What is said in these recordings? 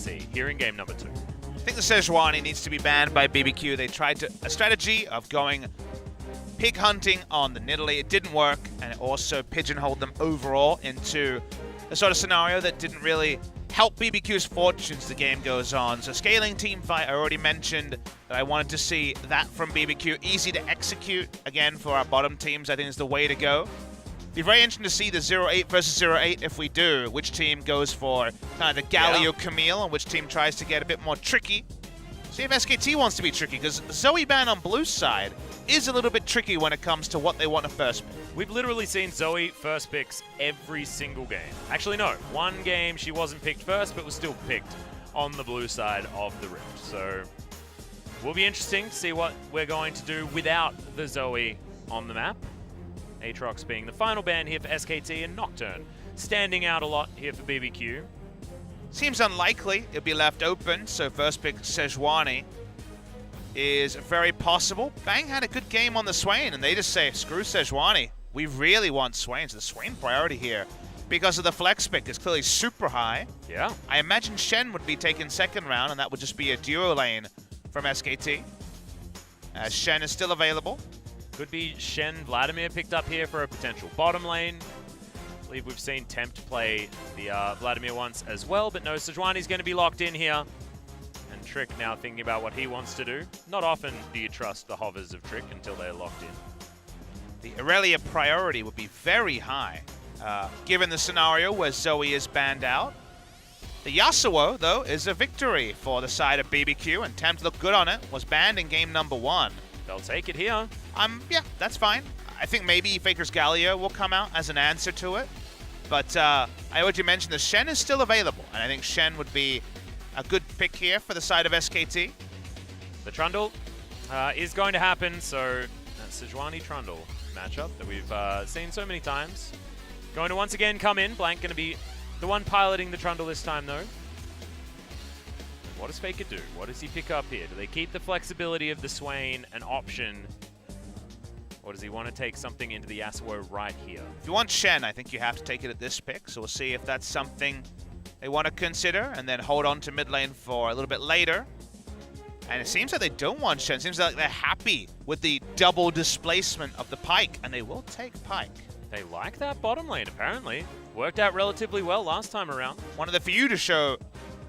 see here in game number 2. I think the Sejuani needs to be banned by bbq. They tried a strategy of going pig hunting on the Nidalee. It didn't work, and it also pigeonholed them overall into a sort of scenario that didn't really help bbq's fortunes as the game goes on. So scaling team fight, I already mentioned that I wanted to see that from bbq. Easy to execute, again, for our bottom teams, I think is the way to go. Be very interesting to see the 0-8 versus 0-8 if we do. Which team goes for kind of the Galio Camille, and which team tries to get a bit more tricky. See if SKT wants to be tricky, because Zoe ban on Blue's side is a little bit tricky when it comes to what they want to first pick. We've literally seen Zoe first picks every single game. Actually, no. One game she wasn't picked first, but was still picked on the blue side of the Rift. So, will be interesting to see what we're going to do without the Zoe on the map. Aatrox being the final ban here for SKT, and Nocturne standing out a lot here for bbq. Seems unlikely it'll be left open, so first pick Sejuani is very possible. Bang had a good game on the Swain, and they just say, screw Sejuani. We really want Swain, so the Swain priority here, because of the flex pick, is clearly super high. Yeah. I imagine Shen would be taken second round, and that would just be a duo lane from SKT. Shen is still available. Could be Shen Vladimir picked up here for a potential bottom lane. I believe we've seen Tempt play the Vladimir once as well, but no, Sejuani's going to be locked in here. And Trick now thinking about what he wants to do. Not often do you trust the hovers of Trick until they're locked in. The Aurelia priority would be very high, given the scenario where Zoe is banned out. The Yasuo, though, is a victory for the side of bbq, and Tempt looked good on it, was banned in game number 1. They'll take it here. Yeah, that's fine. I think maybe Faker's Galio will come out as an answer to it. But I already mentioned the Shen is still available, and I think Shen would be a good pick here for the side of SKT. The Trundle is going to happen, so that's Sejuani Trundle matchup that we've seen so many times. Going to once again come in. Blank going to be the one piloting the Trundle this time, though. What does Faker do? What does he pick up here? Do they keep the flexibility of the Swain an option? Or does he want to take something into the Yasuo right here? If you want Shen, I think you have to take it at this pick, so we'll see if that's something they want to consider, and then hold on to mid lane for a little bit later. And it seems like they don't want Shen. It seems like they're happy with the double displacement of the Pyke, and they will take Pyke. They like that bottom lane, apparently. Worked out relatively well last time around. Wanted for you to show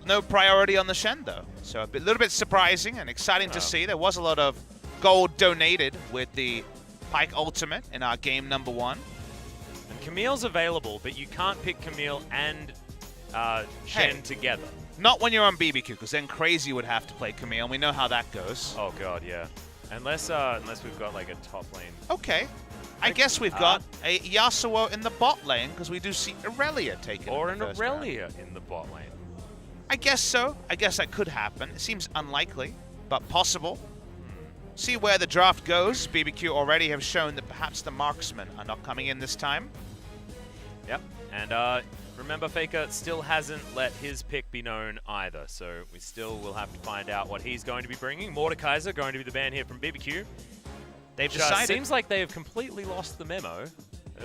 no priority on the Shen, though. So a little bit surprising and exciting to see. There was a lot of gold donated with the Pyke ultimate in our game number 1. And Camille's available, but you can't pick Camille and Shen together. Not when you're on bbq, because then Crazy would have to play Camille, and we know how that goes. Oh god, yeah. Unless we've got like a top lane. Okay. I guess we've got a Yasuo in the bot lane, because we do see Aurelia taken. Or an Aurelia in the bot lane. I guess so. I guess that could happen. It seems unlikely, but possible. See where the draft goes. bbq already have shown that perhaps the marksmen are not coming in this time. Yep. And remember, Faker still hasn't let his pick be known either, so we still will have to find out what he's going to be bringing. Mordekaiser going to be the ban here from bbq. They've decided. Seems like they have completely lost the memo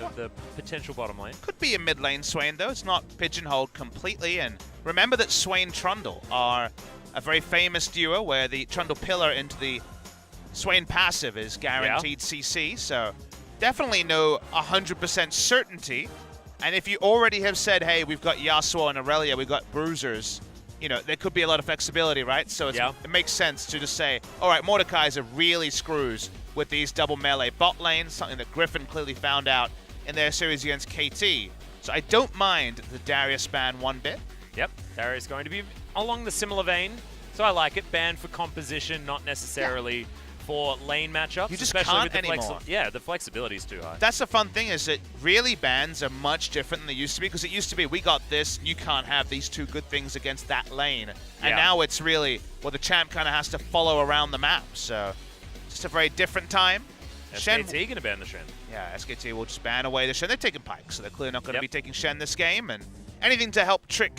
of the potential bottom lane. Could be a mid lane Swain, though. It's not pigeonholed completely. And remember that Swain Trundle are a very famous duo where the Trundle pillar into the Swain passive is guaranteed CC. So definitely no 100% certainty. And if you already have said, hey, we've got Yasuo and Aurelia, we've got bruisers, you know, there could be a lot of flexibility, right? So it makes sense to just say, all right, Mordekaiser really screws with these double melee bot lanes, something that Griffin clearly found out in their series against KT. So I don't mind the Darius ban one bit. Yep, Darius going to be along the similar vein. So I like it. Banned for composition, not necessarily for lane matchups. You just especially can't with the anymore. Yeah, the flexibility is too high. That's the fun thing, is that really bans are much different than they used to be, because it used to be, we got this, you can't have these two good things against that lane. And now it's really, well, the champ kind of has to follow around the map. So just a very different time. SKT going to ban the Shen. Yeah, SKT will just ban away the Shen. They're taking Pyke, so they're clearly not going to be taking Shen this game. And anything to help trick,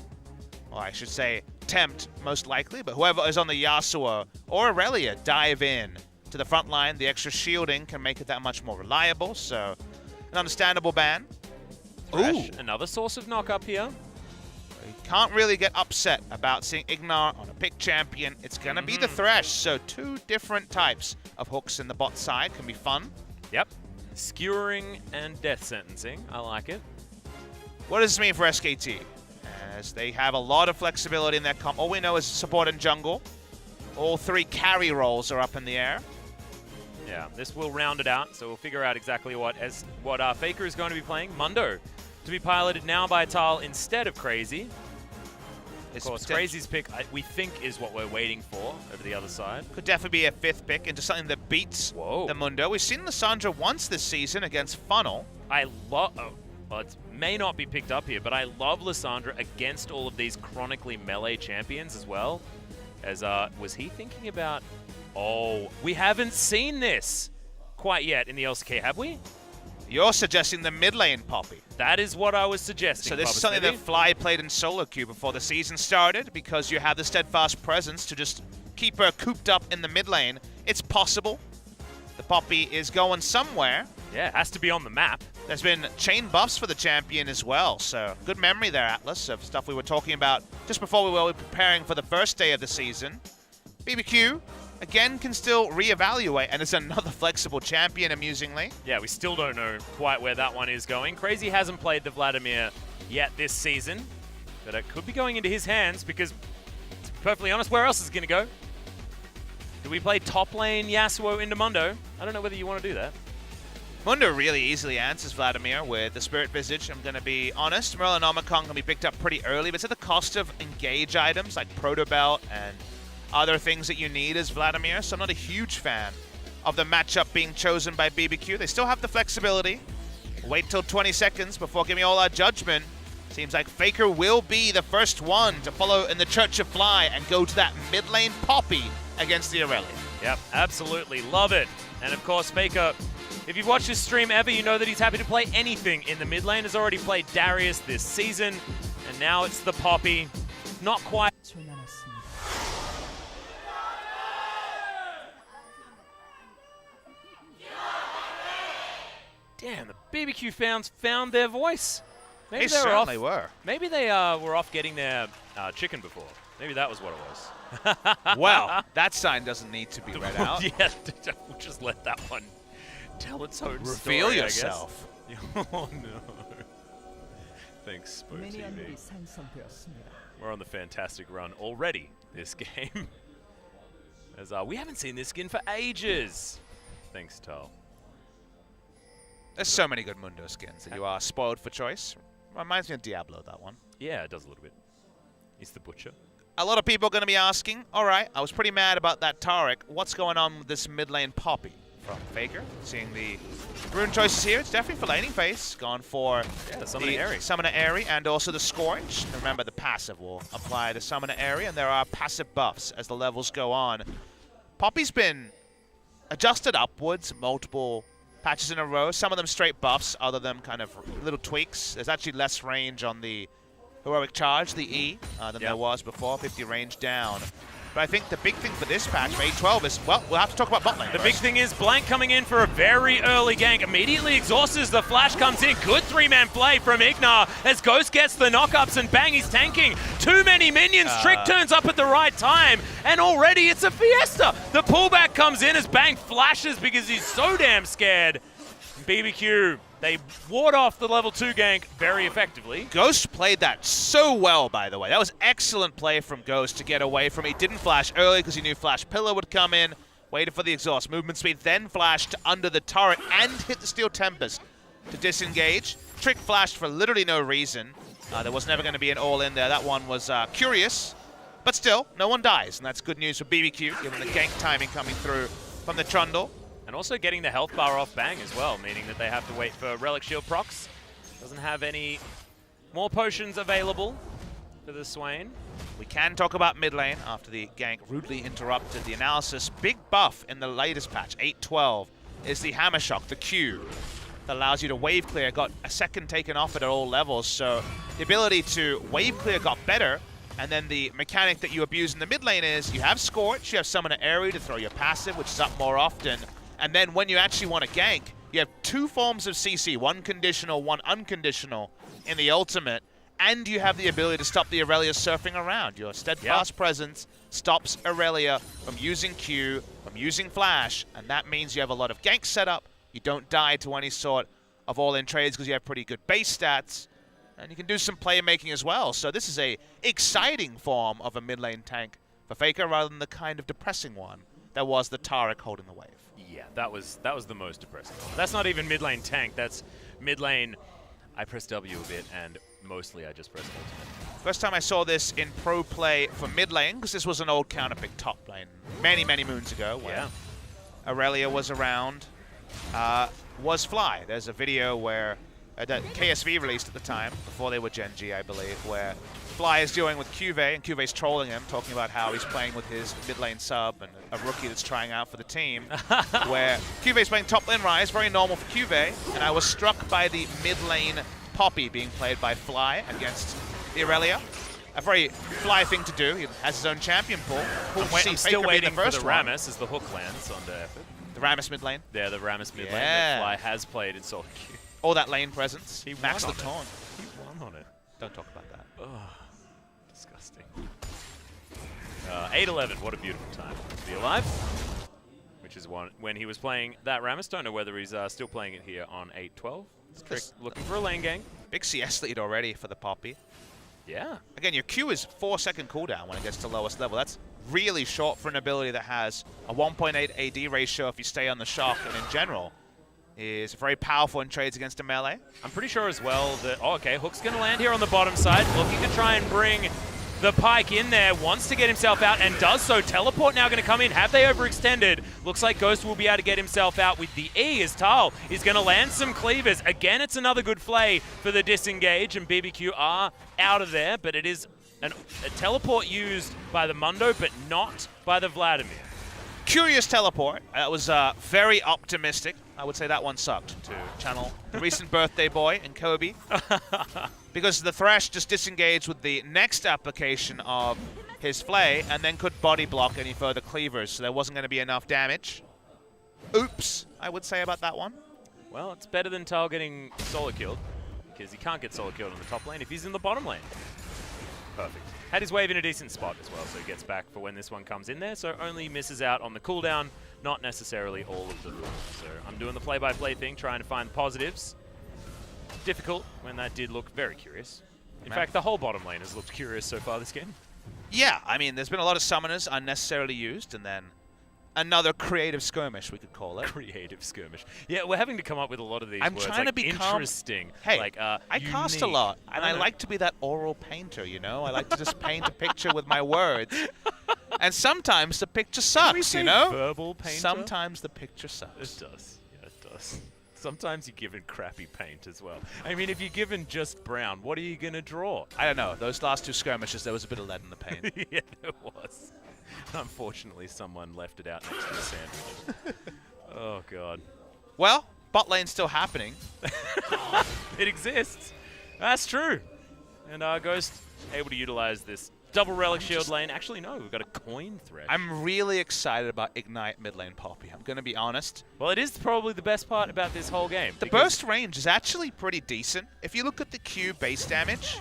well, I should say tempt, most likely, but whoever is on the Yasuo or Aurelia dive in to the front line. The extra shielding can make it that much more reliable, so an understandable ban. Thresh, another source of knock up here. can't really get upset about seeing Ignar on a pick champion. It's going to be the Thresh, so 2 different types of hooks in the bot side can be fun. Yep. Skewering and death sentencing. I like it. What does this mean for SKT? As they have a lot of flexibility in their comp. All we know is support and jungle. All 3 carry roles are up in the air. Yeah, this will round it out, so we'll figure out exactly what Faker is going to be playing. Mundo to be piloted now by Tal instead of Crazy. Of course, Crazy's pick, we think, is what we're waiting for over the other side. Could definitely be a 5th pick into something that beats the Mundo. We've seen Lissandra once this season against Funnel. I love... well, it may not be picked up here, but I love Lissandra against all of these chronically melee champions as well. As, was he thinking about... Oh, we haven't seen this quite yet in the LCK, have we? You're suggesting the mid lane Poppy. That is what I was suggesting. So this is something that Fly played in solo queue before the season started, because you have the steadfast presence to just keep her cooped up in the mid lane. It's possible. The Poppy is going somewhere. Yeah, it has to be on the map. There's been chain buffs for the champion as well, so good memory there, Atlas, of stuff we were talking about just before we were preparing for the first day of the season. bbq, again, can still reevaluate, and it's another flexible champion, amusingly. Yeah, we still don't know quite where that one is going. Crazy hasn't played the Vladimir yet this season, but it could be going into his hands because, to be perfectly honest, where else is it going to go? Do we play top lane Yasuo into Mundo? I don't know whether you want to do that. Mundo really easily answers Vladimir with the Spirit Visage. I'm going to be honest, Merlinomicon can be picked up pretty early, but it's at the cost of engage items like Proto Belt and other things that you need as Vladimir, so I'm not a huge fan of the matchup being chosen by bbq. They still have the flexibility. Wait till 20 seconds before giving all our judgment. Seems like Faker will be the first one to follow in the Church of Fly and go to that mid lane Poppy against the Irelia. Yep, absolutely. Love it. And of course, Faker, if you've watched his stream ever, you know that he's happy to play anything in the mid lane. Has already played Darius this season, and now it's the Poppy. Not quite. Damn, the bbq fans found their voice. Maybe They certainly were. Maybe they were off getting their chicken before. Maybe that was what it was. Well, that sign doesn't need to be read out. Yeah, we'll just let that one tell its own story, Reveal yourself. Oh, no. Thanks, Spo TV. We're on the fantastic run already this game. As we haven't seen this skin for ages. Thanks, Tal. There's so many good Mundo skins that you are spoiled for choice. Reminds me of Diablo, that one. Yeah, it does a little bit. He's the butcher. A lot of people are going to be asking, all right, I was pretty mad about that Taric. What's going on with this mid lane Poppy from Faker? Seeing the rune choices here, it's definitely for laning phase. Gone for the Summoner Airy and also the Scorch. Remember, the passive will apply to Summoner Airy, and there are passive buffs as the levels go on. Poppy's been adjusted upwards multiple patches in a row. Some of them straight buffs, other than kind of little tweaks. There's actually less range on the Heroic Charge, the E, than there was before, 50 range down. But I think the big thing for this patch, for 8-12, is, well, we'll have to talk about bot lane The first. big thing is Blank coming in for a very early gank. Immediately exhausts as the flash comes in. Good three-man play from Ignar as Ghost gets the knockups and bang, he's tanking. Too many minions. Trick turns up at the right time, and already it's a fiesta. The pullback comes in as Bang flashes because he's so damn scared. bbq, they ward off the level 2 gank very effectively. Ghost played that so well, by the way. That was excellent play from Ghost to get away from it. He didn't flash early because he knew Flash Pillar would come in. Waited for the exhaust. Movement speed, then flashed under the turret and hit the Steel Tempest to disengage. Trick flashed for literally no reason. There was never going to be an all-in there. That one was curious. But still, no one dies, and that's good news for bbq, given the gank timing coming through from the Trundle. And also getting the health bar off Bang as well, meaning that they have to wait for Relic Shield procs. Doesn't have any more potions available for the Swain. We can talk about mid lane after the gank rudely interrupted the analysis. Big buff in the latest patch, 8-12, is the Hammer Shock, the Q, that allows you to wave clear. Got a second taken off it at all levels, so the ability to wave clear got better. And then the mechanic that you abuse in the mid lane is you have Scorch, you have Summoner Airy to throw your passive, which is up more often. And then when you actually want to gank, you have two forms of CC, one conditional, one unconditional in the ultimate. and you have the ability to stop the Aurelia surfing around. Your steadfast presence stops Aurelia from using Q, from using Flash, and that means you have a lot of ganks set up. You don't die to any sort of all-in trades because you have pretty good base stats, and you can do some playmaking as well. So this is a exciting form of a mid lane tank for Faker rather than the kind of depressing one that was the Taric holding the wave. Yeah, that was the most depressing one. That's not even mid lane tank. That's mid lane. I press W a bit, and mostly I just press ultimate. First time I saw this in pro play for mid lane, because this was an old counterpick top lane many, many moons ago when Aurelia was around, was Fly. There's a video where that KSV released at the time, before they were Gen G, I believe, where Fly is dealing with QV, and QV's trolling him, talking about how he's playing with his mid lane sub and a rookie that's trying out for the team, where QV's playing top lane Ryze, very normal for QV, and I was struck by the mid lane Poppy being played by Fly against the Aurelia. A very Fly thing to do. He has his own champion pool. I'm still waiting for the Rammus as the hook lands on the effort. The Rammus mid lane? Yeah, the Rammus mid lane that Fly has played in solo queue. All that lane presence. He maxed the taunt. He won on it. Don't talk about that. Oh, disgusting. 8-11, what a beautiful time to be alive. Which is when he was playing that Rammus. Don't know whether he's still playing it here on 8-12. Trick looking for a lane gang. Big CS lead already for the Poppy. Yeah. Again, your Q is 4-second cooldown when it gets to lowest level. That's really short for an ability that has a 1.8 AD ratio if you stay on the shock, and in general is very powerful in trades against a melee. I'm pretty sure as well that, oh, okay, Hook's going to land here on the bottom side, looking to try and bring the Pyke in there, wants to get himself out, and does so. Teleport now going to come in. Have they overextended? Looks like Ghost will be able to get himself out with the E as Tal is going to land some cleavers. Again, it's another good play for the disengage, and bbq are out of there, but it is a teleport used by the Mundo, but not by the Vladimir. Curious teleport. That was very optimistic. I would say that one sucked to channel the recent birthday boy in Kobe. Because the Thresh just disengaged with the next application of his Flay and then could body block any further cleavers, so there wasn't going to be enough damage. Oops, I would say about that one. Well, it's better than Tal getting solo killed, because he can't get solo killed in the top lane if he's in the bottom lane. Perfect. Had his wave in a decent spot as well, so he gets back for when this one comes in there, so only misses out on the cooldown, not necessarily all of the rules. So I'm doing the play-by-play thing, trying to find the positives. Difficult when that did look very curious. In fact, the whole bottom lane has looked curious so far this game. Yeah, I mean, there's been a lot of summoners unnecessarily used, and then another creative skirmish, we could call it. Creative skirmish. Yeah, we're having to come up with a lot of these I'm words. trying to become interesting. Hey, like, I cast a lot, and I like to be that oral painter, you know? I like to just paint a picture with my words. And sometimes the picture sucks, you know? Verbal painter? Sometimes the picture sucks. It does. Yeah, it does. Sometimes you're given crappy paint as well. I mean, if you're given just brown, what are you going to draw? I don't know. Those last two skirmishes, there was a bit of lead in the paint. Yeah, there was. Unfortunately, someone left it out next to the sandwich. Oh, God. Well, bot lane's still happening. It exists. That's true. And Ghost able to utilize this double relic shield lane. Actually, no, we've got a coin thresh. I'm really excited about Ignite mid lane Poppy. I'm going to be honest. Well, it is probably the best part about this whole game. The burst range is actually pretty decent. If you look at the Q base damage,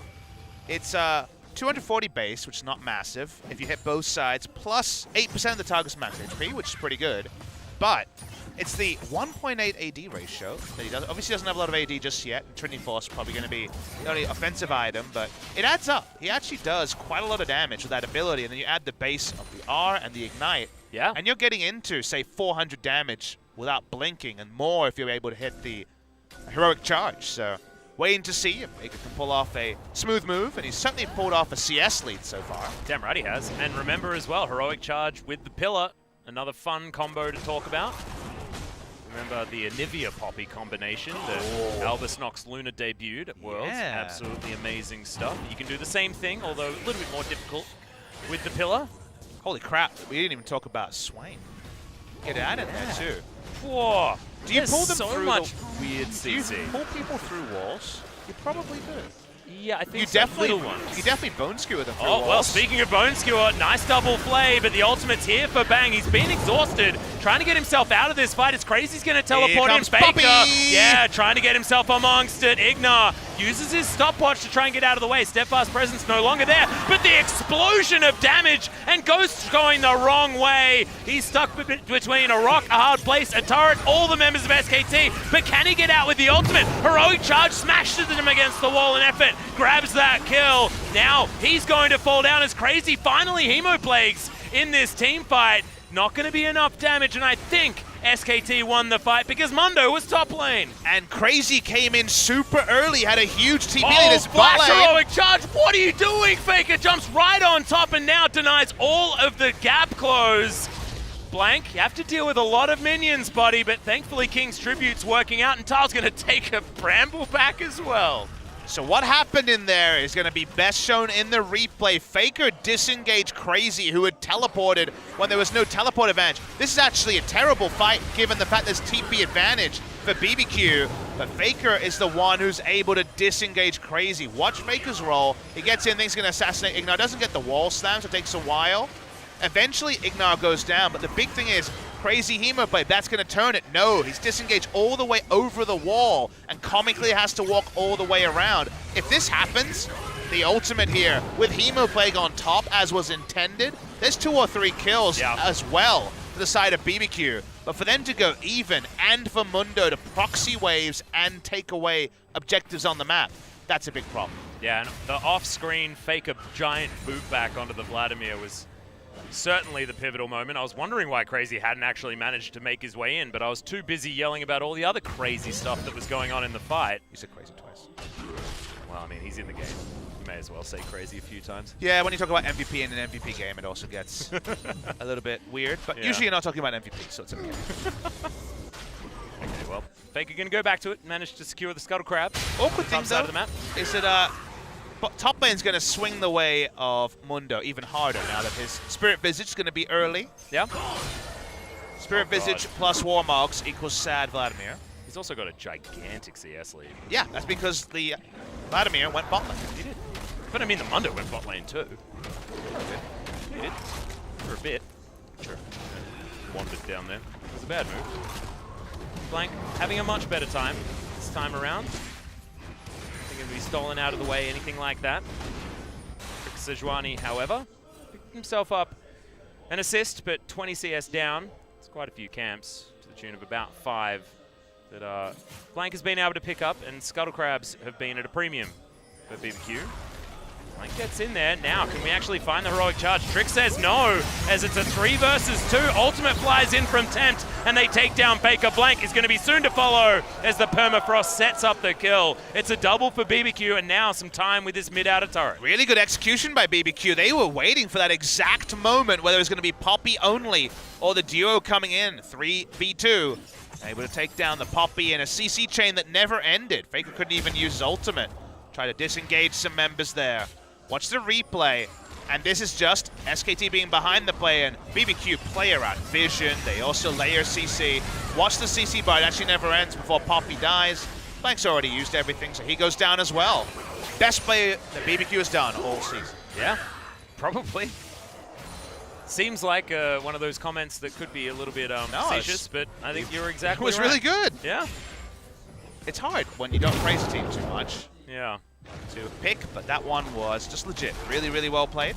it's 240 base, which is not massive. If you hit both sides, plus 8% of the target's max HP, which is pretty good. But it's the 1.8 AD ratio that he does. Obviously, doesn't have a lot of AD just yet. Trinity Force is probably going to be the only offensive item, but it adds up. He actually does quite a lot of damage with that ability, and then you add the base of the R and the Ignite, and you're getting into, say, 400 damage without blinking, and more if you're able to hit the heroic charge. So waiting to see if Baker can pull off a smooth move, and he's certainly pulled off a CS lead so far. Damn right he has. And remember as well, heroic charge with the pillar, another fun combo to talk about. Remember the Anivia Poppy combination that Albus Nox Luna debuted at Worlds. Absolutely amazing stuff. You can do the same thing, although a little bit more difficult with the pillar. Holy crap, we didn't even talk about Swain. Get out of there too. Whoa! Do you pull them so through much weird CC? Do you pull people through walls? You probably do. Yeah, I think you so. definitely Little ones. You definitely bone skewer them through walls. walls. Well, speaking of bone skewer, nice double flay, but the ultimate's here for Bang. He's been exhausted, trying to get himself out of this fight. It's crazy he's going to teleport in. Baker, Poppy. yeah, trying to get himself amongst it. Ignar uses his stopwatch to try and get out of the way. Steadfast presence no longer there, but the explosion of damage, and Ghost going the wrong way. He's stuck between a rock, a hard place, a turret, all the members of SKT, but can he get out with the ultimate? Heroic Charge smashes him against the wall in effort, grabs that kill. Now he's going to fall down as Crazy finally Hemoplagues in this team fight. Not going to be enough damage, and I think SKT won the fight because Mundo was top lane. And Crazy came in super early, had a huge TP in his flash bot lane. heroic charge, what are you doing? Faker jumps right on top and now denies all of the gap close. Blank, you have to deal with a lot of minions, buddy, but thankfully King's Tribute's working out and Tar's going to take a Bramble back as well. So what happened in there is going to be best shown in the replay. Faker disengaged Crazy, who had teleported when there was no teleport advantage. This is actually a terrible fight, given the fact there's TP advantage for bbq, but Faker is the one who's able to disengage Crazy. Watch Faker's roll. He gets in, thinks he's going to assassinate Ignar. Doesn't get the wall slam, so it takes a while. Eventually, Ignar goes down, but the big thing is, Crazy Hemoplay, that's going to turn it. No, he's disengaged all the way over the wall and comically has to walk all the way around. If this happens, the ultimate here with Hemoplague on top, as was intended, there's 2 or 3 kills as well to the side of bbq. But for them to go even and for Mundo to proxy waves and take away objectives on the map, that's a big problem. Yeah, and the off-screen Faker giant boot back onto the Vladimir was certainly the pivotal moment. I was wondering why Crazy hadn't actually managed to make his way in, but I was too busy yelling about all the other crazy stuff that was going on in the fight. You said Crazy twice. Well, I mean, he's in the game. You may as well say Crazy a few times. Yeah, when you talk about MVP in an MVP game, it also gets a little bit weird, but usually you're not talking about MVP, so it's okay. Okay, well, Faker gonna go back to it, managed to secure the Scuttle Crab. Awkward thing, though, of the map. is that top lane's going to swing the way of Mundo even harder now that his Spirit Visage is going to be early. Yeah. Spirit Visage plus Warmogs equals sad Vladimir. He's also got a gigantic CS lead. Yeah, that's because the Vladimir went bot lane. He did. But I mean, the Mundo went bot lane too. He did. For a bit. Sure. Wandered down there. It was a bad move. Blank having a much better time this time around. Going to be stolen out of the way, anything like that. Sejuani, however, picked himself up an assist, but 20 CS down. It's quite a few camps to the tune of about 5 that Blank has been able to pick up, and Scuttle Crabs have been at a premium for bbq. Blank gets in there. Now, can we actually find the heroic charge? Trick says no, as it's a 3 versus 2. Ultimate flies in from Tempt, and they take down Faker. Blank is going to be soon to follow as the Permafrost sets up the kill. It's a double for bbq, and now some time with this mid-outer turret. Really good execution by bbq. They were waiting for that exact moment whether it was going to be Poppy only or the duo coming in. 3v2. Able to take down the Poppy in a CC chain that never ended. Faker couldn't even use his ultimate. Try to disengage some members there. Watch the replay, and this is just SKT being behind the play, and bbq player out vision. They also layer CC. Watch the CC bar, it actually never ends before Poppy dies. Blank's already used everything, so he goes down as well. Best play that bbq has done all season. Yeah, probably. Seems like one of those comments that could be a little bit facetious, but I think you're exactly right. It was really good. Yeah. It's hard when you don't praise a team too much. Yeah. To pick, but that one was just legit. Really, really well played.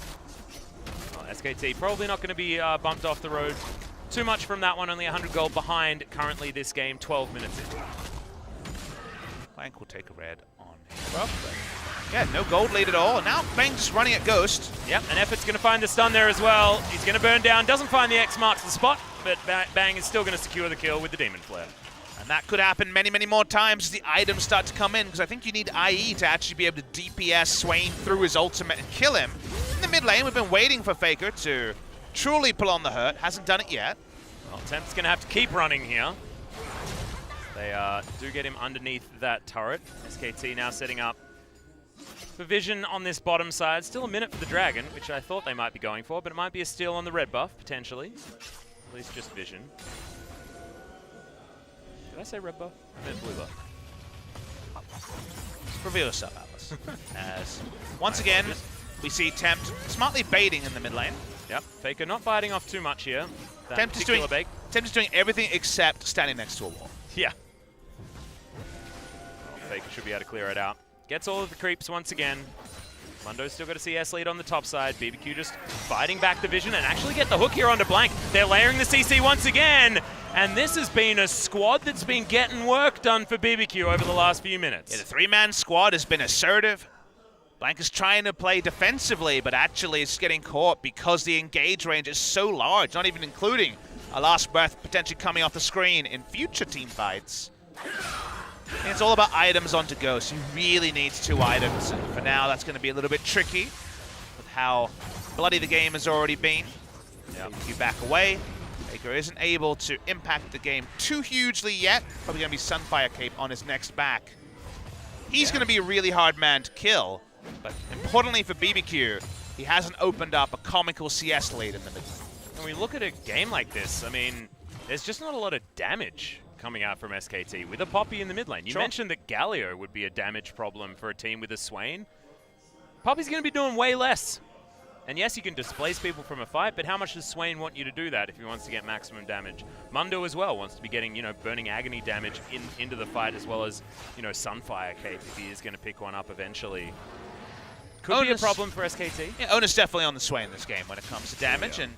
Well, SKT probably not going to be bumped off the road too much from that one. Only 100 gold behind currently this game, 12 minutes in. Blank will take a red on him. Well, yeah, no gold lead at all. And now Bang just running at Ghost. Yep, and Effort's going to find the stun there as well. He's going to burn down, doesn't find the X marks the spot, but Bang is still going to secure the kill with the Demon Flare. And that could happen many, many more times as the items start to come in, because I think you need IE to actually be able to DPS Swain through his ultimate and kill him. In the mid lane, we've been waiting for Faker to truly pull on the hurt. Hasn't done it yet. Well, Tempt's going to have to keep running here. They do get him underneath that turret. SKT now setting up for vision on this bottom side. Still a minute for the Dragon, which I thought they might be going for, but it might be a steal on the red buff, potentially. At least just vision. Did I say red buff? I meant blue buff. Reveal yourself, Atlas. As once again, we see Tempt smartly baiting in the mid lane. Yep, Faker not biting off too much here. Tempt is doing everything except standing next to a wall. Yeah. Well, Faker should be able to clear it out. Gets all of the creeps once again. Mundo's still got a CS lead on the top side. bbq just fighting back the vision and actually get the hook here onto Blank. They're layering the CC once again. And this has been a squad that's been getting work done for bbq over the last few minutes. Yeah, the three-man squad has been assertive. Blank is trying to play defensively, but actually it's getting caught because the engage range is so large, not even including a last breath potentially coming off the screen in future team fights. And it's all about items on to go, so he really needs 2 items. And for now, that's going to be a little bit tricky with how bloody the game has already been. Yep. You back away. Baker isn't able to impact the game too hugely yet. Probably going to be Sunfire Cape on his next back. He's going to be a really hard man to kill. But importantly for bbq, he hasn't opened up a comical CS lead in the mid lane. And we look at a game like this, I mean, there's just not a lot of damage coming out from SKT with a Poppy in the mid lane. You mentioned that Galio would be a damage problem for a team with a Swain. Poppy's going to be doing way less. And yes, you can displace people from a fight, but how much does Swain want you to do that if he wants to get maximum damage? Mundo as well wants to be getting, burning agony damage into the fight, as well as, Sunfire Cape if he is going to pick one up eventually. Could be a problem for SKT. Yeah, Onus definitely on the sway in this game when it comes to damage. And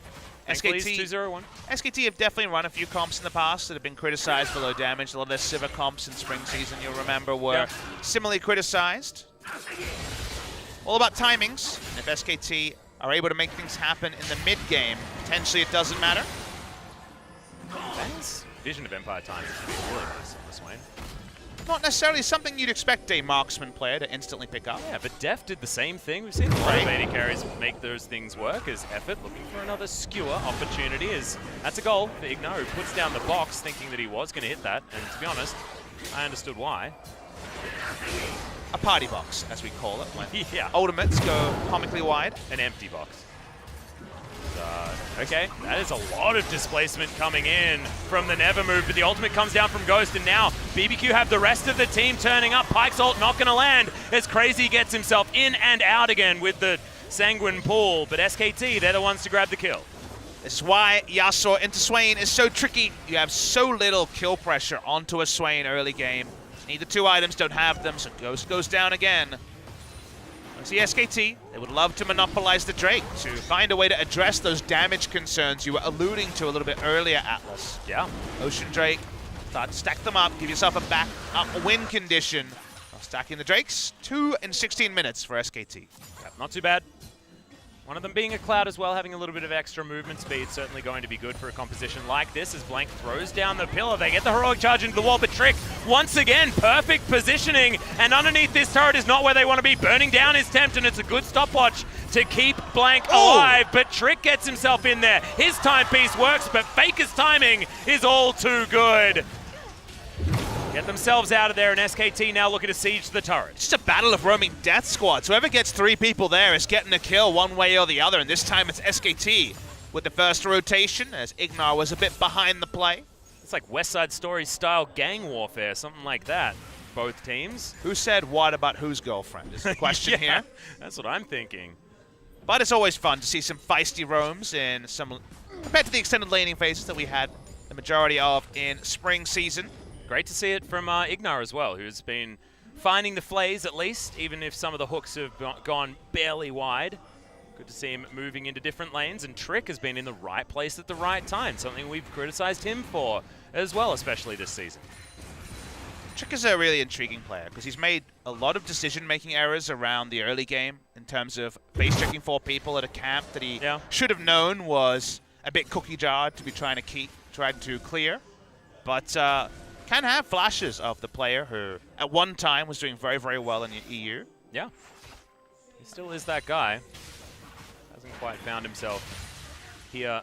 SKT, 2-0-1. SKT have definitely run a few comps in the past that have been criticized for low damage. A lot of their Civic comps in spring season, you'll remember, were similarly criticized. All about timings. And if SKT are able to make things happen in the mid game, potentially it doesn't matter. Ben's Vision of Empire time is going to be really nice on this Swain. Not necessarily something you'd expect a marksman player to instantly pick up. Yeah, but Def did the same thing. We've seen a lot of AD carries make those things work as effort, looking for another skewer opportunity. That's a goal for Ignar, who puts down the box thinking that he was going to hit that. And to be honest, I understood why. A party box, as we call it, when yeah. ultimates go comically wide. An empty box. Okay, that is a lot of displacement coming in from the Never move, but the ultimate comes down from Ghost, and now bbq have the rest of the team turning up. Pike's ult not going to land as Crazy gets himself in and out again with the Sanguine pull, but SKT, they're the ones to grab the kill. This is why Yasuo into Swain is so tricky. You have so little kill pressure onto a Swain early game. Need the 2 items, don't have them, so Ghost goes down again. See SKT, they would love to monopolize the Drake to find a way to address those damage concerns you were alluding to a little bit earlier, Atlas. Yeah. Ocean Drake, start to stack them up, give yourself a back up win condition. While stacking the Drakes, 2 in 16 minutes for SKT. Yep, not too bad. One of them being a Cloud as well, having a little bit of extra movement speed, certainly going to be good for a composition like this as Blank throws down the pillar. They get the heroic charge into the wall, but Trick, once again, perfect positioning, and underneath this turret is not where they want to be. Burning down his tempt, and it's a good stopwatch to keep Blank alive, but Trick gets himself in there. His timepiece works, but Faker's timing is all too good. Get themselves out of there, and SKT now looking to siege the turret. It's just a battle of roaming death squads. Whoever gets 3 people there is getting a kill one way or the other, and this time it's SKT with the first rotation, as Ignar was a bit behind the play. It's like West Side Story style gang warfare, something like that. Both teams. Who said what about whose girlfriend is the question here. That's what I'm thinking. But it's always fun to see some feisty roams in some, compared to the extended laning phases that we had the majority of in spring season. Great to see it from Ignar as well, who's been finding the flays at least, even if some of the hooks have gone barely wide. Good to see him moving into different lanes, and Trick has been in the right place at the right time, something we've criticized him for as well, especially this season. Trick is a really intriguing player because he's made a lot of decision-making errors around the early game in terms of face-checking 4 people at a camp that he should have known was a bit cookie-jarred to be trying to clear. But can have flashes of the player who at one time was doing very, very well in the EU. Yeah, he still is that guy. Hasn't quite found himself here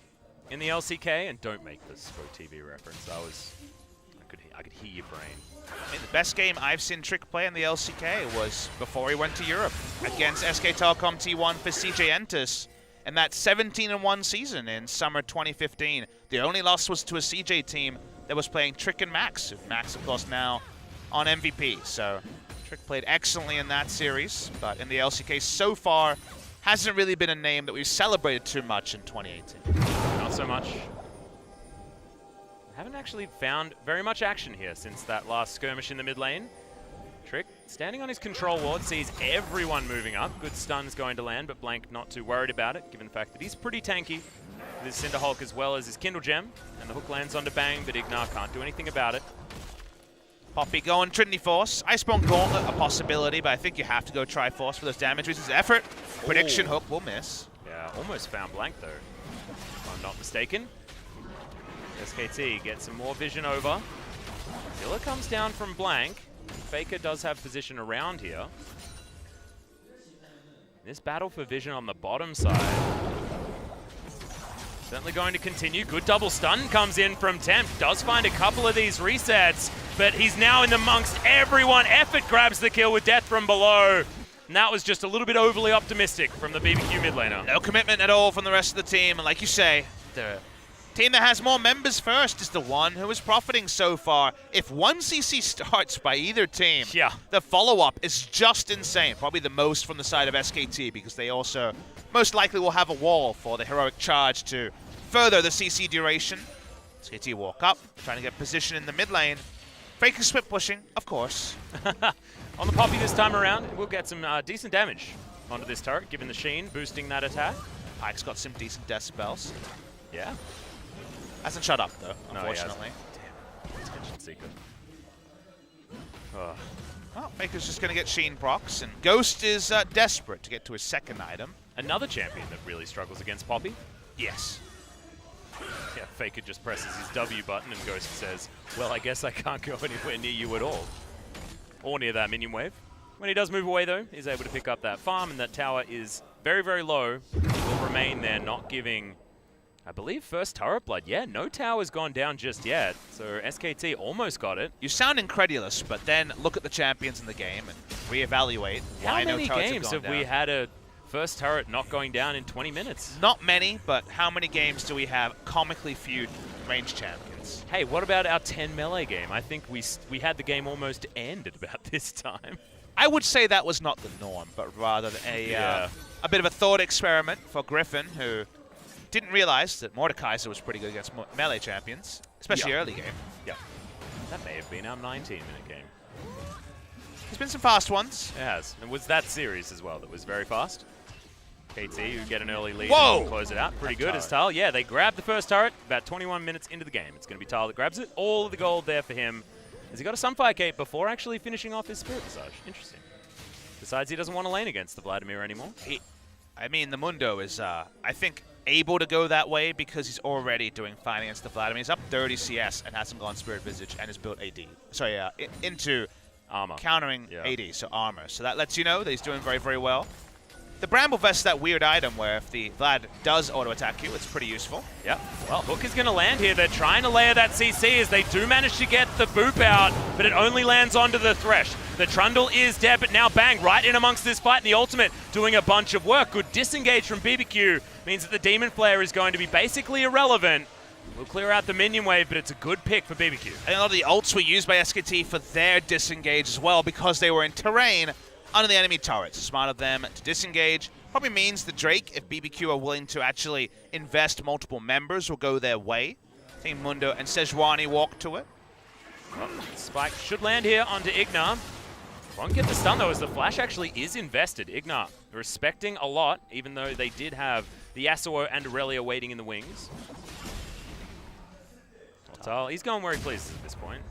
in the LCK, and don't make this Pro TV reference. I could hear your brain. I mean, the best game I've seen Trick play in the LCK was before he went to Europe against SK Telecom T1 for CJ Entus in that 17-1 season in summer 2015. The only loss was to a CJ team that was playing Trick and Max. Max, of course, now on MVP. So Trick played excellently in that series, but in the LCK so far, hasn't really been a name that we've celebrated too much in 2018. Not so much. Haven't actually found very much action here since that last skirmish in the mid lane. Trick standing on his control ward, sees everyone moving up. Good stun's going to land, but Blank not too worried about it, given the fact that he's pretty tanky with his Cinder Hulk as well as his Kindle Gem. And the hook lands onto Bang, but Ignar can't do anything about it. Poppy going Trinity Force. Iceborne Gauntlet, a possibility, but I think you have to go Triforce for those damage reasons. Effort. Prediction hook will miss. Yeah, almost found Blank though, if I'm not mistaken. SKT gets some more vision over. Zilla comes down from Blank. Faker does have position around here. This battle for vision on the bottom side certainly going to continue. Good double stun comes in from Temp. Does find a couple of these resets, but he's now in amongst everyone. Effort grabs the kill with death from below. And that was just a little bit overly optimistic from the bbq mid laner. No commitment at all from the rest of the team. And like you say, the team that has more members first is the one who is profiting so far. If one CC starts by either team, the follow-up is just insane. Probably the most from the side of SKT, because they also most likely will have a wall for the heroic charge to further the CC duration. SKT walk up, trying to get position in the mid lane. Faker split pushing, of course. On the Poppy this time around, we'll get some decent damage onto this turret, given the Sheen boosting that attack. Pyke's got some decent death spells. Yeah. Hasn't shut up, though, unfortunately. Damn. Attention seeker. Oh. Well, Faker's just going to get Sheen procs, and Ghost is desperate to get to his second item. Another champion that really struggles against Poppy. Yes. Yeah, Faker just presses his W button, and Ghost says, well, I guess I can't go anywhere near you at all. Or near that minion wave. When he does move away, though, he's able to pick up that farm, and that tower is very, very low. Will remain there, not giving, I believe, first turret blood. Yeah, no tower's gone down just yet, so SKT almost got it. You sound incredulous, but then look at the champions in the game and reevaluate why no turrets have gone down. How many games have we had a first turret not going down in 20 minutes? Not many, but how many games do we have comically feud range champions? Hey, what about our 10 melee game? I think we had the game almost end at about this time. I would say that was not the norm, but rather a bit of a thought experiment for Griffin, who didn't realize that Mordekaiser was pretty good against melee champions, especially early game. Yeah. That may have been our 19-minute game. There's been some fast ones. It has. It was that series as well that was very fast. KT, who get an early lead and close it out. Pretty good as Tal. Yeah, they grabbed the first turret about 21 minutes into the game. It's going to be Tal that grabs it. All of the gold there for him. Has he got a Sunfire Cape before actually finishing off his Spirit Visage? Interesting. Besides, he doesn't want to lane against the Vladimir anymore. I mean, the Mundo is, I think, able to go that way because he's already doing fine against the Vladimir. He's up 30 CS and hasn't gone Spirit Visage and has built AD. Sorry, into armor. Countering AD, so armor. So that lets you know that he's doing very, very well. The Bramble Vest is that weird item where if the Vlad does auto-attack you, it's pretty useful. Yep. Well, Hook is going to land here. They're trying to layer that CC as they do manage to get the boop out, but it only lands onto the Thresh. The Trundle is dead, but now Bang right in amongst this fight, and the ultimate doing a bunch of work. Good disengage from bbq means that the Demon Flare is going to be basically irrelevant. We'll clear out the minion wave, but it's a good pick for bbq. And a lot of the ults were used by SKT for their disengage as well because they were in terrain under the enemy turrets. Smart of them to disengage. Probably means the Drake, if bbq are willing to actually invest multiple members, will go their way. Team Mundo and Sejuani walk to it. Well, Spike should land here onto Ignar. Won't get the stun though, as the flash actually is invested. Ignar respecting a lot, even though they did have the Yasuo and Aurelia waiting in the wings. Tal, he's going where he pleases at this point.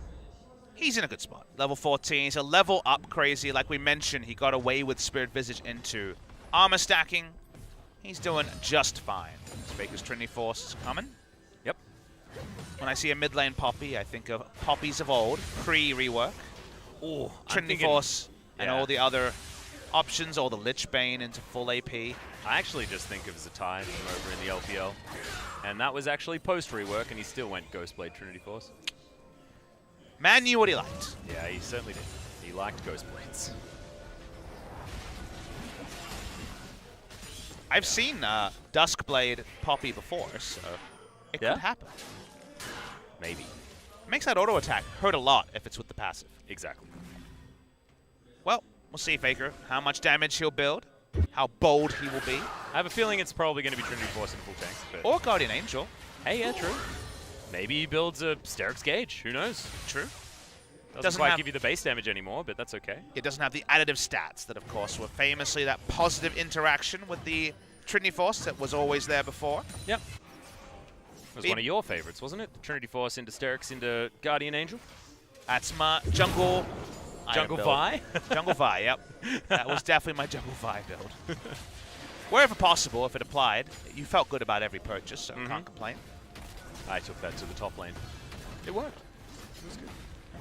He's in a good spot. Level 14. He's a level up crazy. Like we mentioned, he got away with Spirit Visage into armor stacking. He's doing just fine. Baker's Trinity Force is coming. Yep. When I see a mid lane Poppy, I think of Poppies of old, pre-rework. Oh, Trinity Force and all the other options, all the Lich Bane into full AP. I actually just think of Zatai from over in the LPL. And that was actually post-rework, and he still went Ghostblade Trinity Force. Man knew what he liked. Yeah, he certainly did. He liked Ghostblades. I've seen Duskblade Poppy before, so it could happen. Maybe. It makes that auto attack hurt a lot if it's with the passive. Exactly. Well, we'll see, Faker, how much damage he'll build, how bold he will be. I have a feeling it's probably going to be Trinity Force in full tank. But or Guardian Angel. Hey, yeah, true. Maybe he builds a Sterix Gauge. Who knows? True. Doesn't quite give you the base damage anymore, but that's okay. It doesn't have the additive stats that, of course, were famously that positive interaction with the Trinity Force that was always there before. Yep. It was one of your favorites, wasn't it? Trinity Force into Sterix into Guardian Angel. That's my jungle. Jungle Vi? Jungle Vi, yep. That was definitely my Jungle Vi build. Wherever possible, if it applied, you felt good about every purchase, so can't complain. I took that to the top lane. It worked. It was good.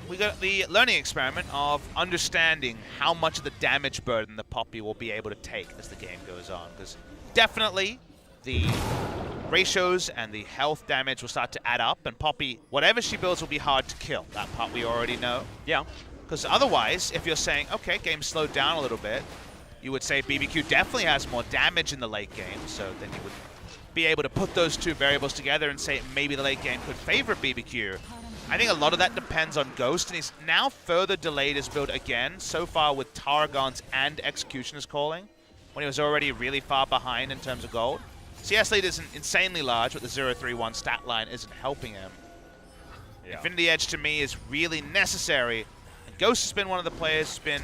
We got the learning experiment of understanding how much of the damage burden the Poppy will be able to take as the game goes on, because definitely the ratios and the health damage will start to add up, and Poppy, whatever she builds, will be hard to kill. That part we already know. Yeah. Because otherwise, if you're saying, okay, game slowed down a little bit, you would say bbq definitely has more damage in the late game, so then you would be able to put those two variables together and say maybe the late game could favor bbq. I think a lot of that depends on Ghost, and he's now further delayed his build again, so far with Tarragon's and Executioner's calling, when he was already really far behind in terms of gold. CS lead isn't insanely large, but the 0-3-1 stat line isn't helping him. Yeah. Infinity Edge to me is really necessary, and Ghost has been one of the players who's been...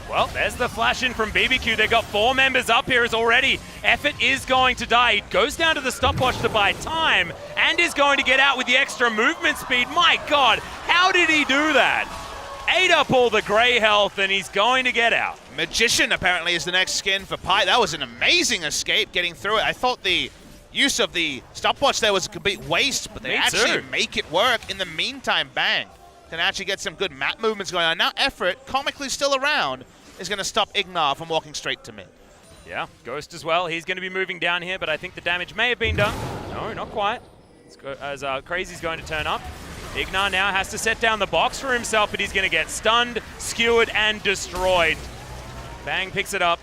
Well, there's the flash in from bbq. They've got 4 members up here as already. Effort is going to die. He goes down to the stopwatch to buy time and is going to get out with the extra movement speed. My God, how did he do that? Ate up all the gray health and he's going to get out. Magician apparently is the next skin for Pi. That was an amazing escape getting through it. I thought the use of the stopwatch there was a complete waste, but they actually make it work. In the meantime, bang. Can actually get some good map movements going on. Now Effort, comically still around, is going to stop Ignar from walking straight to mid. Yeah, Ghost as well. He's going to be moving down here, but I think the damage may have been done. No, not quite. As Crazy's going to turn up. Ignar now has to set down the box for himself, but he's going to get stunned, skewered, and destroyed. Bang picks it up.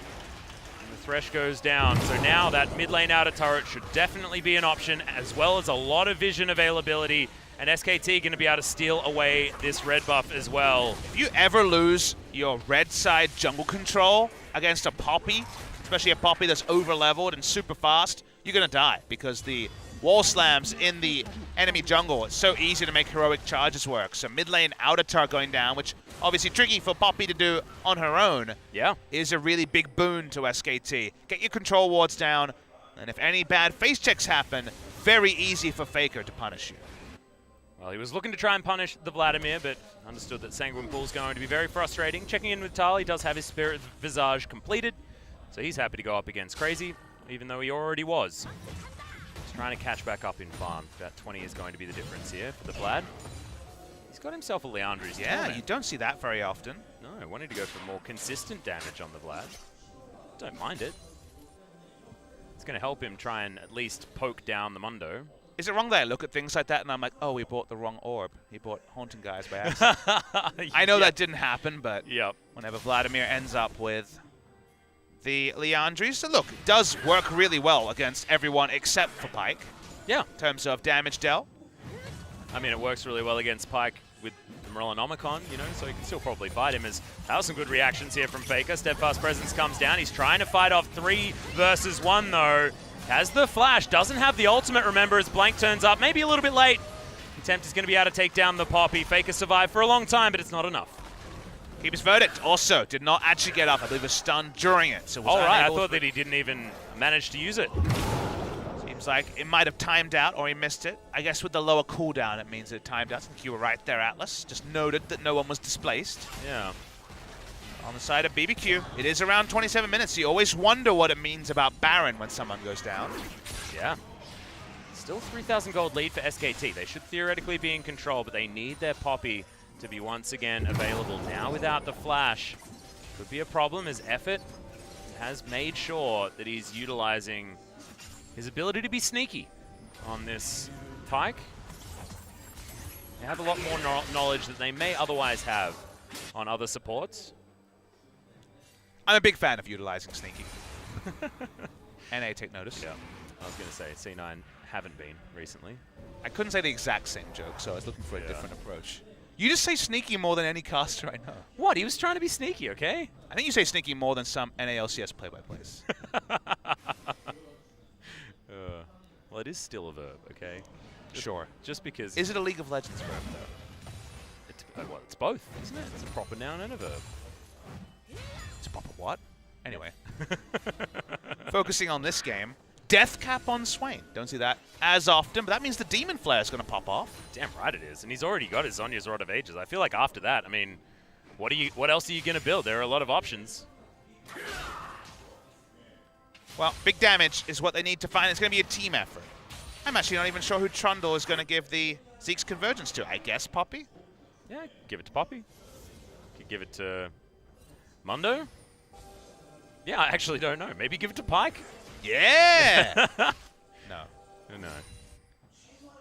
And the Thresh goes down. So now that mid lane outer turret should definitely be an option, as well as a lot of vision availability. And SKT going to be able to steal away this red buff as well. If you ever lose your red side jungle control against a Poppy, especially a Poppy that's over-leveled and super fast, you're going to die because the wall slams in the enemy jungle. It's so easy to make heroic charges work. So mid lane outer turret going down, which obviously tricky for Poppy to do on her own, is a really big boon to SKT. Get your control wards down, and if any bad face checks happen, very easy for Faker to punish you. Well, he was looking to try and punish the Vladimir, but understood that Sanguine Pool's going to be very frustrating. Checking in with Tal, he does have his Spirit Visage completed, so he's happy to go up against Crazy, even though he already was. He's trying to catch back up in farm. About 20 is going to be the difference here for the Vlad. He's got himself a Leandri's. Yeah, you don't see that very often. No, I wanted to go for more consistent damage on the Vlad. Don't mind it. It's going to help him try and at least poke down the Mundo. Is it wrong that I look at things like that and I'm like, oh, we bought the wrong orb. He bought Haunting Guys by accident. I know that didn't happen, but whenever Vladimir ends up with the Leandri, so look, it does work really well against everyone except for Pyke. Yeah. In terms of damage dealt. I mean, it works really well against Pyke with the Morellonomicon, you know, so you can still probably fight him. That was some good reactions here from Faker. Steadfast Presence comes down. He's trying to fight off 3 versus 1, though. Has the flash, doesn't have the ultimate, remember, as Blank turns up, maybe a little bit late. Attempt is going to be able to take down the Poppy. Faker survived for a long time, but it's not enough. Keeper's Verdict also did not actually get up. I believe was stunned during it. So was I thought that he didn't even manage to use it. Seems like it might have timed out or he missed it. I guess with the lower cooldown, it means it timed out. I think you were right there, Atlas. Just noted that no one was displaced. Yeah. On the side of bbq, it is around 27 minutes. You always wonder what it means about Baron when someone goes down. Yeah. Still 3,000 gold lead for SKT. They should theoretically be in control, but they need their Poppy to be once again available. Now without the flash, could be a problem as Effort has made sure that he's utilizing his ability to be sneaky on this Pyke. They have a lot more knowledge that they may otherwise have on other supports. I'm a big fan of utilizing sneaky. NA, take notice. Yeah, I was going to say, C9 haven't been recently. I couldn't say the exact same joke, so I was looking for a different approach. You just say sneaky more than any caster I know. What? He was trying to be sneaky, okay? I think you say sneaky more than some NALCS play-by-plays. Well, it is still a verb, okay? Sure. Just because... Is it a League of Legends verb, though? well, it's both, isn't it? It's a proper noun and a verb. It's a proper what? Anyway. Focusing on this game. Death cap on Swain. Don't see that as often, but that means the Demon Flare is going to pop off. Damn right it is. And he's already got his Zhonya's Rod of Ages. I feel like after that, I mean, what else are you going to build? There are a lot of options. Well, big damage is what they need to find. It's going to be a team effort. I'm actually not even sure who Trundle is going to give the Zeke's Convergence to. I guess Poppy? Yeah, give it to Poppy. Could give it to Mundo. Yeah, I actually don't know. Maybe give it to Pyke? Yeah! No. No.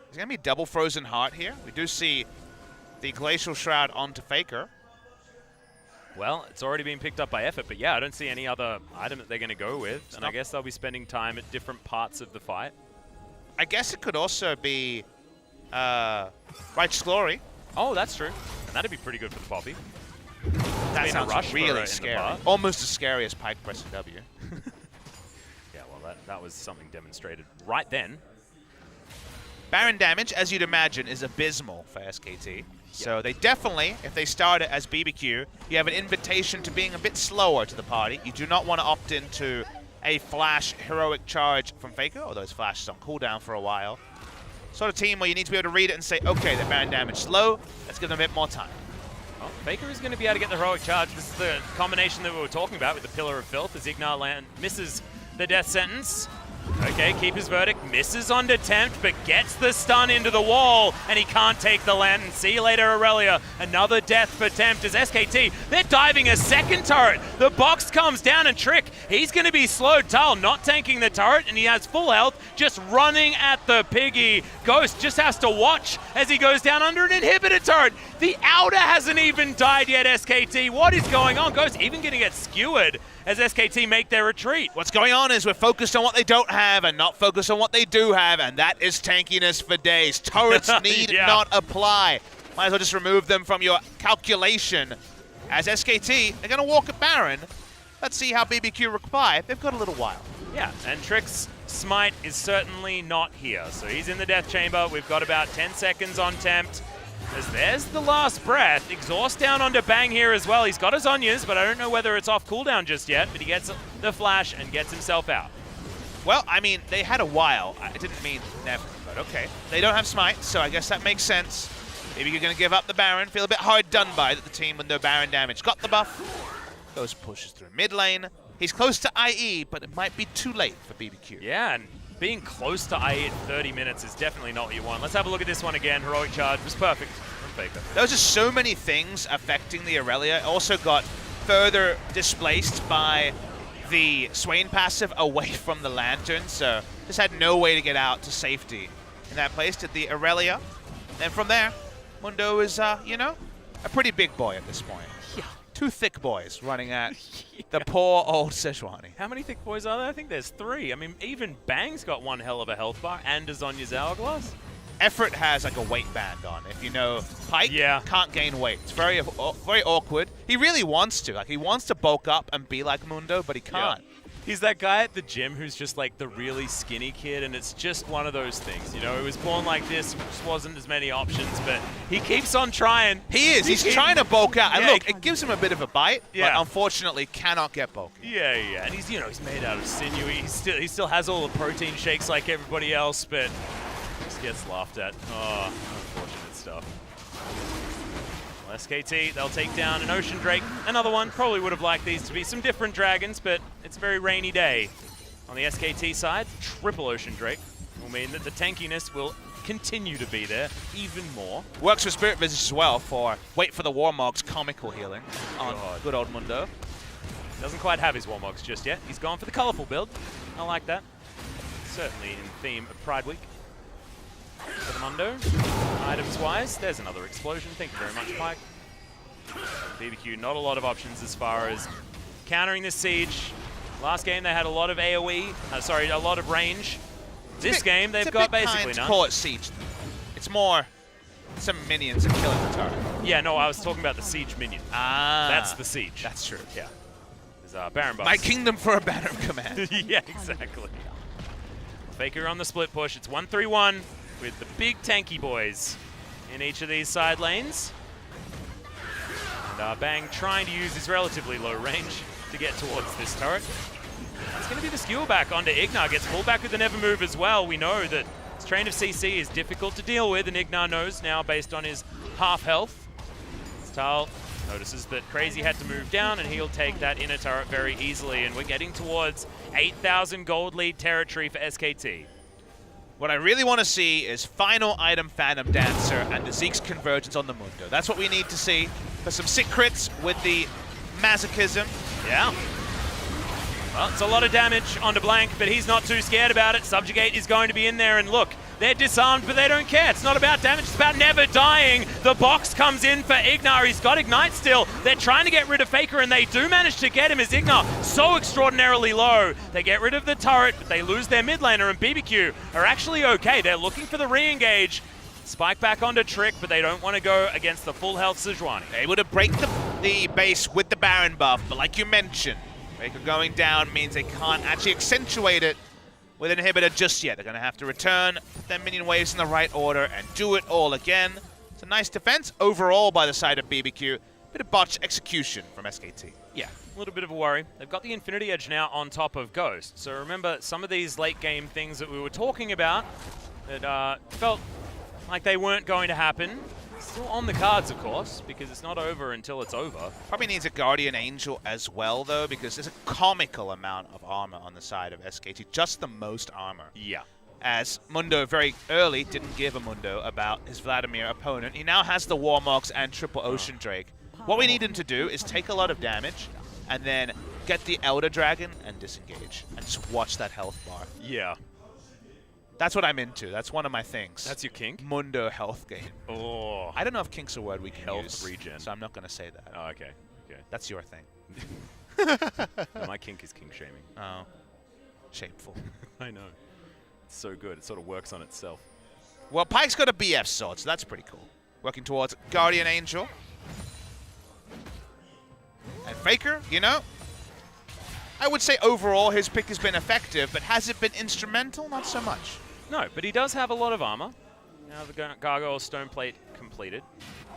It's going to be double Frozen Heart here. We do see the Glacial Shroud onto Faker. Well, it's already been picked up by Effort, but yeah, I don't see any other item that they're going to go with. And I guess they'll be spending time at different parts of the fight. I guess it could also be Righteous Glory. Oh, that's true. And that'd be pretty good for the Poppy. That sounds really scary. Almost as scary as Pyke pressing W. Yeah, well, that was something demonstrated right then. Baron damage, as you'd imagine, is abysmal for SKT. Yep. So they definitely, if they start it as BBQ, you have an invitation to being a bit slower to the party. You do not want to opt into a flash heroic charge from Faker, although his flash is on cooldown for a while. Sort of team where you need to be able to read it and say, okay, the Baron damage is low, let's give them a bit more time. Well, Faker is going to be able to get the heroic charge. This is the combination that we were talking about with the Pillar of Filth as Ignar land misses the death sentence. Okay, Keeper's Verdict misses on Tempt, but gets the stun into the wall, and he can't take the land. And see you later, Aurelia. Another death for Tempt as SKT. They're diving a second turret. The box comes down, and Trick, he's going to be slowed. Tal not tanking the turret, and he has full health, just running at the piggy. Ghost just has to watch as he goes down under an inhibitor turret. The outer hasn't even died yet, SKT. What is going on? Ghost even going to get skewered as SKT make their retreat. What's going on is we're focused on what they don't have and not focused on what they do have, and that is tankiness for days. Turrets need not apply. Might as well just remove them from your calculation. As SKT, they're going to walk a Baron. Let's see how BBQ reply. They've got a little while. Yeah, and Trick's Smite is certainly not here. So he's in the Death Chamber. We've got about 10 seconds on Tempt. As there's the last breath. Exhaust down onto Bang here as well. He's got his Zhonya's, but I don't know whether it's off cooldown just yet, but he gets the flash and gets himself out. Well, I mean, they had a while. I didn't mean never, but okay. They don't have Smite, so I guess that makes sense. Maybe you're going to give up the Baron. Feel a bit hard done by that the team with no Baron damage. Got the buff. Goes pushes through mid lane. He's close to IE, but it might be too late for BBQ. Yeah, and being close to IE at 30 minutes is definitely not what you want. Let's have a look at this one again. Heroic charge was perfect from Faker. There was just so many things affecting the Aurelia. It also got further displaced by the Swain passive away from the Lantern, so just had no way to get out to safety in that place. Did the Aurelia. Then from there, Mundo is, you know, a pretty big boy at this point. Yeah. Two thick boys running at the poor old Sejuani. How many thick boys are there? I think there's 3. I mean, even Bang's got one hell of a health bar and a Zhonya's Hourglass. Effort has like a weight band on. If you know, Pyke can't gain weight. It's very awkward. He really wants to. Like, he wants to bulk up and be like Mundo, but he can't. Yeah. He's that guy at the gym who's just like the really skinny kid, and it's just one of those things. You know, he was born like this, just wasn't as many options, but he keeps on trying. He is. He's trying to bulk out. And look, it gives him a bit of a bite, but unfortunately cannot get bulky. Yeah. And he's, you know, he's made out of sinew. He still has all the protein shakes like everybody else, but just gets laughed at. Oh, unfortunate stuff. Well, SKT, they'll take down an Ocean Drake. Another one. Probably would have liked these to be some different dragons, but it's a very rainy day. On the SKT side, triple Ocean Drake will mean that the tankiness will continue to be there even more. Works for Spirit Visage as well for Wait for the Warmog's comical healing on good old Mundo. Doesn't quite have his Warmogs just yet. He's gone for the colorful build. I like that. Certainly in theme of Pride Week. For the Mundo. Items-wise, there's another explosion. Thank you very much, Pyke. BBQ, not a lot of options as far as countering this siege. Last game, they had a lot of AoE, a lot of range. This game, they've got basically none. Call it siege. It's more some minions and killing the turret. Yeah, no, I was talking about the siege minion. Ah. That's the siege. That's true. Yeah. There's Baron Bucks. My kingdom for a banner command. Yeah, exactly. Faker on the split push. It's 1-3-1 with the big tanky boys in each of these side lanes. Bang trying to use his relatively low range to get towards this turret. That's going to be the skewer back onto Ignar. Gets pulled back with the never move as well. We know that this train of CC is difficult to deal with, and Ignar knows now based on his half health. Tal notices that Crazy had to move down, and he'll take that inner turret very easily, and we're getting towards 8,000 gold lead territory for SKT. What I really want to see is final item Phantom Dancer and the Zeke's convergence on the Mundo. That's what we need to see for some sick crits with the Masochism. Yeah. Well, it's a lot of damage onto Blank, but he's not too scared about it. Subjugate is going to be in there, and look, they're disarmed, but they don't care. It's not about damage, it's about never dying. The box comes in for Ignar. He's got Ignite still. They're trying to get rid of Faker, and they do manage to get him as Ignar so extraordinarily low. They get rid of the turret, but they lose their mid laner, and bbq are actually okay. They're looking for the re-engage. Spike back onto Trick, but they don't want to go against the full health Sejuani. Able to break the base with the Baron buff, but like you mentioned, Faker going down means they can't actually accentuate it with an inhibitor just yet. They're going to have to return their minion waves in the right order and do it all again. It's a nice defense overall by the side of bbq. Bit of botched execution from SKT. Yeah, a little bit of a worry. They've got the Infinity Edge now on top of Ghost. So remember, some of these late game things that we were talking about that felt like they weren't going to happen. Still on the cards, of course, because it's not over until it's over. Probably needs a Guardian Angel as well, though, because there's a comical amount of armor on the side of SKT. Just the most armor. Yeah. As Mundo very early didn't give a Mundo about his Vladimir opponent. He now has the Warmogs and Triple Ocean Drake. What we need him to do is take a lot of damage and then get the Elder Dragon and disengage. And just watch that health bar. Yeah. That's what I'm into. That's one of my things. That's your kink? Mundo health gain. Oh. I don't know if kink's a word we can Health use. regen. So I'm not going to say that. Oh, okay. Okay. That's your thing. No, my kink is kink shaming. Oh. Shameful. I know. It's so good. It sort of works on itself. Well, Pyke's got a BF sword, so that's pretty cool. Working towards Guardian Angel. And Faker, you know, I would say overall his pick has been effective, but has it been instrumental? Not so much. No, but he does have a lot of armor. Now the Gargoyle Stone Plate completed.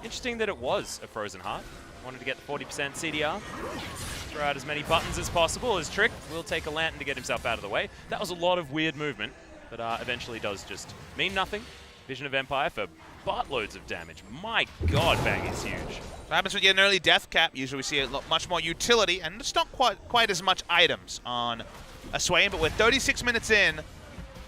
Interesting that it was a Frozen Heart. Wanted to get the 40% CDR. Throw out as many buttons as possible as Trick will take a lantern to get himself out of the way. That was a lot of weird movement, but eventually does just mean nothing. Vision of Empire for buttloads of damage. My god, Bang is huge. What happens when you get an early death cap? Usually we see a lot much more utility, and it's not quite as much items on a Swain, but with 36 minutes in,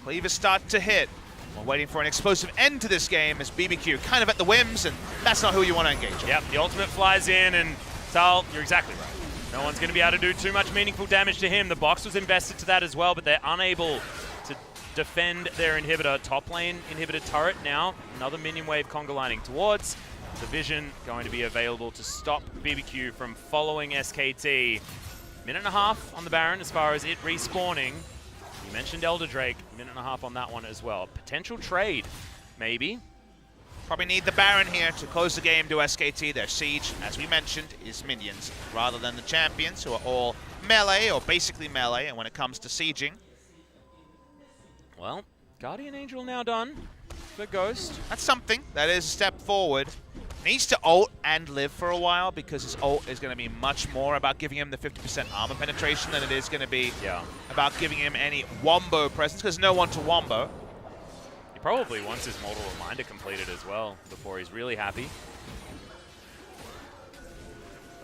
Cleavers start to hit. We're waiting for an explosive end to this game as bbq kind of at the whims, and that's not who you want to engage with. Yep, the ultimate flies in, and Tal, you're exactly right. No one's going to be able to do too much meaningful damage to him. The box was invested to that as well, but they're unable to defend their inhibitor. Top lane inhibitor turret now. Another minion wave conga lining towards. The vision going to be available to stop bbq from following SKT. Minute and a half on the Baron as far as it respawning. You mentioned Elder Drake, minute and a half on that one as well. Potential trade, maybe. Probably need the Baron here to close the game to SKT. Their siege, as we mentioned, is minions rather than the champions, who are all melee or basically melee, and when it comes to sieging. Well, Guardian Angel now done for Ghost. That's something. That is a step forward. Needs to ult and live for a while, because his ult is going to be much more about giving him the 50% armor penetration than it is going to be about giving him any wombo presence, because no one to wombo. He probably wants his Mortal Reminder completed as well before he's really happy.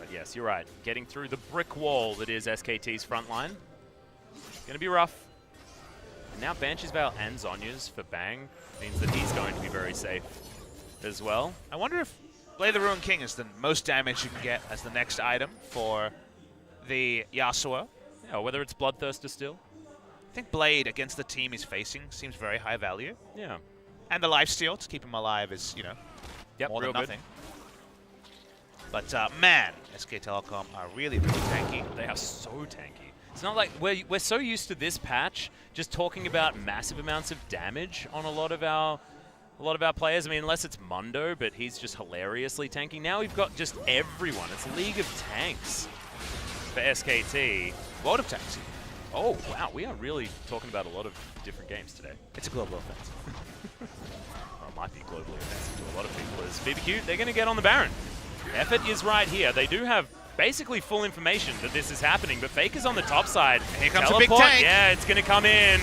But yes, you're right. Getting through the brick wall that is SKT's front line. Going to be rough. And now Banshee's Veil and Zhonya's for Bang means that he's going to be very safe as well. I wonder if Blade of the Ruined King is the most damage you can get as the next item for the Yasuo. Yeah, or whether it's Bloodthirster still. I think Blade against the team he's facing seems very high value. Yeah. And the lifesteal to keep him alive is, you know, more than nothing. But man, SK Telecom are really, really tanky. They are so tanky. It's not like we're so used to this patch just talking about massive amounts of damage on a lot of our players. I mean, unless it's Mundo, but he's just hilariously tanky. Now we've got just everyone. It's a league of tanks for SKT. World of tanks. Oh, wow. We are really talking about a lot of different games today. It's a global offense. Well, it might be globally offensive to a lot of people. As bbq, they're going to get on the Baron. Effort is right here. They do have basically full information that this is happening, but Faker's on the top side. Here comes Teleport, a big tank. yeah, it's going to come in.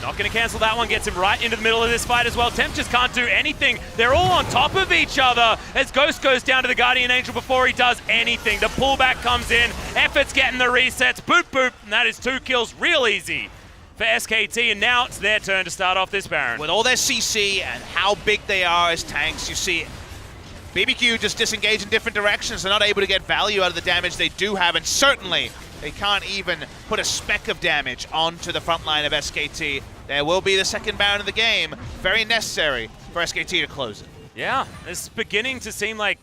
Not going to cancel that one, gets him right into the middle of this fight as well. Temp just can't do anything. They're all on top of each other as Ghost goes down to the Guardian Angel before he does anything. The pullback comes in, Effort's getting the resets, boop boop, and that is 2 kills real easy for SKT, and now it's their turn to start off this Baron. With all their CC and how big they are as tanks, you see bbq just disengage in different directions. They're not able to get value out of the damage they do have, and certainly they can't even put a speck of damage onto the front line of SKT. There will be the second Baron of the game. Very necessary for SKT to close it. Yeah, it's beginning to seem like,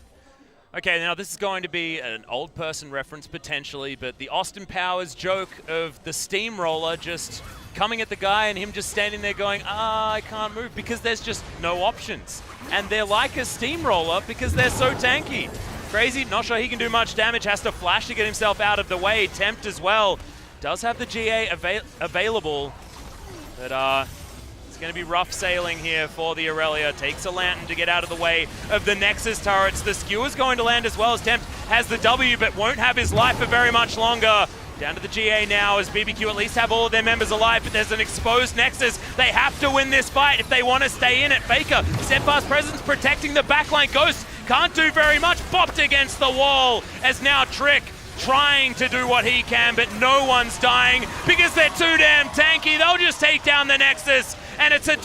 okay, now this is going to be an old person reference potentially, but the Austin Powers joke of the steamroller just coming at the guy and him just standing there going, I can't move, because there's just no options. And they're like a steamroller because they're so tanky. Crazy, not sure he can do much damage, has to flash to get himself out of the way. Tempt as well, does have the GA available, but it's going to be rough sailing here for the Aurelia. Takes a lantern to get out of the way of the Nexus turrets. The skewer's going to land as well as Tempt has the W, but won't have his life for very much longer. Down to the GA now as bbq at least have all of their members alive, but there's an exposed Nexus. They have to win this fight if they want to stay in it. Faker, steadfast presence protecting the backline. Ghost can't do very much, bopped against the wall as now Trick trying to do what he can, but no one's dying because they're too damn tanky. They'll just take down the Nexus, and it's a